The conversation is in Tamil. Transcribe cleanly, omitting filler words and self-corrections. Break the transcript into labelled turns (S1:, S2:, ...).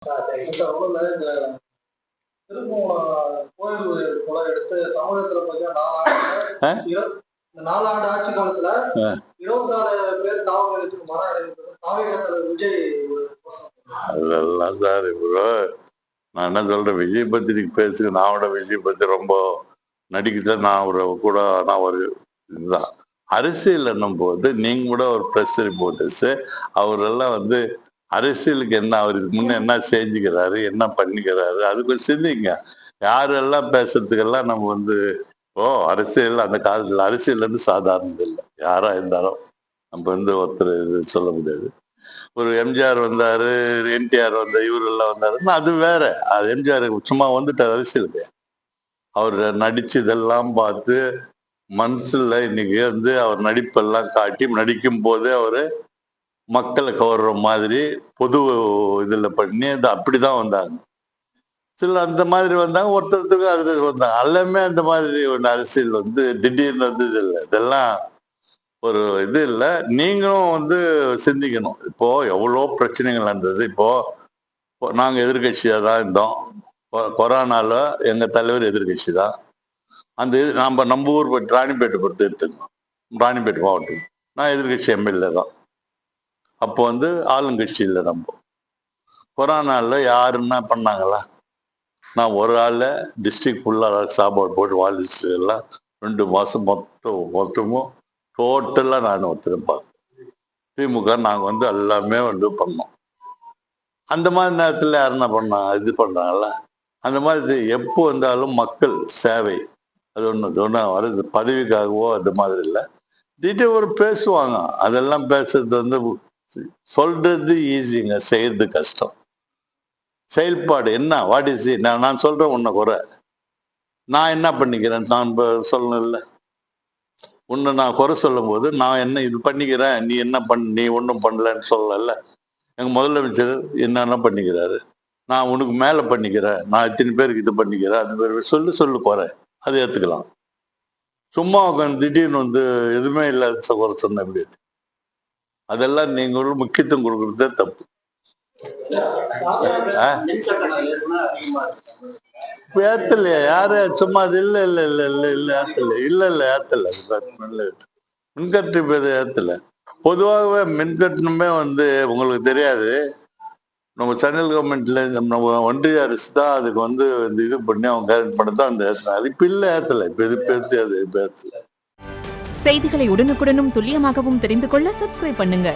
S1: இந்த ஊர்ல இந்த திருப்பூர் கோயில் கொலை எடுத்து தமிழகத்துல பார்த்தீங்கன்னா 4 ஆட்சி காலத்துல 24 பேர் காவல் நிலையத்துக்கு மரணம் அடைந்தது. காவல்துறை விஜய்
S2: அதெல்லாம் சார் இப்போ நான் என்ன சொல்றேன், விஜய் பத்தி நீங்க பேசுங்க. நான் விஜய் பத்தி ரொம்ப நடிக்கல. நான் கூட நான் ஒரு இதுதான் அரசியல் என்னும் போது நீங்க கூட ஒரு ப்ரெஸ் ரிப்போர்ட்டர்ஸ் அவரெல்லாம் அரசியலுக்கு என்ன, அவருக்கு முன்ன என்ன செஞ்சுக்கிறாரு, என்ன பண்ணிக்கிறாரு, அதுக்கு சிந்திங்க. யாரெல்லாம் பேசுறதுக்கெல்லாம் நம்ம அரசியல் அந்த காலத்துல அரசியல் சாதாரணது இல்லை. யாரா இருந்தாலும் நம்ம ஒருத்தர் இது சொல்ல முடியாது. ஒரு எம்ஜிஆர் வந்தாரு, என்டிஆர் இவரெல்லாம் வந்தாருன்னா அது வேற. அது எம்ஜிஆர் சும்மா வந்துட்டார் அரசியலுக்கு. அவர் நடிச்சு இதெல்லாம் பார்த்து மனசுல இன்னைக்கு அவர் நடிப்பெல்லாம் காட்டி நடிக்கும் போதே அவரு மக்களை கவர்ற மாதிரி பொது இதுல பண்ணி அப்படிதான் வந்தாங்க. சில அந்த மாதிரி வந்தாங்க, ஒருத்தருக்கு அதுல வந்தாங்க. எல்லாமே அந்த மாதிரி ஒன்று அரசியல் திடீர்னு இது இல்லை. இதெல்லாம் ஒரு இது இல்லை. நீங்களும் சிந்திக்கணும். இப்போ எவ்வளோ பிரச்சனைகள் நடந்தது. இப்போ நாங்க எதிர்கட்சியா தான் இருந்தோம். கொரோனால எங்க தலைவர் எதிர்கட்சி தான். நம்ம ஊர் ராணிப்பேட்டை பொறுத்து எடுத்துக்கணும். ராணிப்பேட்டை மாவட்டம் நான் எதிர்கட்சி எம்எல்ஏ தான். அப்போ ஆளுங்கட்சி இல்லை. நம்ம கொரோனால யாரு என்ன பண்ணாங்களா? நான் ஒரு ஆள் டிஸ்ட்ரிக்ட் ஃபுல்லாக சாப்பாடு போட்டு வாழ்ந்துச்சு எல்லாம் 2 மாசம் மொத்தமும் டோட்டலாக நான் ஒருத்தருப்பேன். திமுக நாங்கள் எல்லாமே பண்ணோம். அந்த மாதிரி நேரத்தில் யார் என்ன பண்ணா இது பண்ணுறாங்கள? அந்த மாதிரி எப்போ வந்தாலும் மக்கள் சேவை அது ஒன்று வருது. பதவிக்காகவோ அது மாதிரி இல்லை. திடீர் ஒரு பேசுவாங்க. அதெல்லாம் பேசுறது சொல்றது ஈஸிங்க, செய்யறது கஷ்டம். செயல்பாடு என்ன, வாட் இஸ் நான் சொல்றேன். உன்னை குறை நான் என்ன பண்ணிக்கிறேன் நான் சொல்லணும் இல்லை. உன்னை நான் குறை சொல்லும் போது நான் என்ன இது பண்ணிக்கிறேன், நீ என்ன நீ ஒன்றும் பண்ணலன்னு சொல்லல. எங்க முதலமைச்சர் என்னென்ன பண்ணிக்கிறாரு, நான் உனக்கு மேல பண்ணிக்கிறேன், நான் இத்தனை பேருக்கு இது பண்ணிக்கிறேன், அது பேர் சொல்லு குறை அதை ஏத்துக்கலாம். சும்மா திடீர்னு எதுவுமே இல்லாத குறை சொன்ன எப்படி? அதெல்லாம் நீங்களும் முக்கியத்துவம் கொடுக்கறதே தப்பு. ஏத்தலையா யாரு? சும்மா அது இல்ல இல்ல இல்ல இல்ல இல்ல ஏத்தல இல்ல இல்ல ஏத்தல மின்கட்டணம் ஏத்தல. பொதுவாகவே மின்கட்டணமே உங்களுக்கு தெரியாது. நம்ம சென்ட்ரல் கவர்மெண்ட்ல நம்ம ஒன்றிய அரசு தான் அதுக்கு இது பண்ணி அவங்க கேரண்ட் பண்ணதான் அந்த ஏத்தினாரு. இப்ப இல்ல ஏத்தல. இப்ப இது பேத்து அது ஏத்தல.
S3: செய்திகளை உடனுக்குடனும் துல்லியமாகவும் தெரிந்து கொள்ள சப்ஸ்கிரைப் பண்ணுங்க.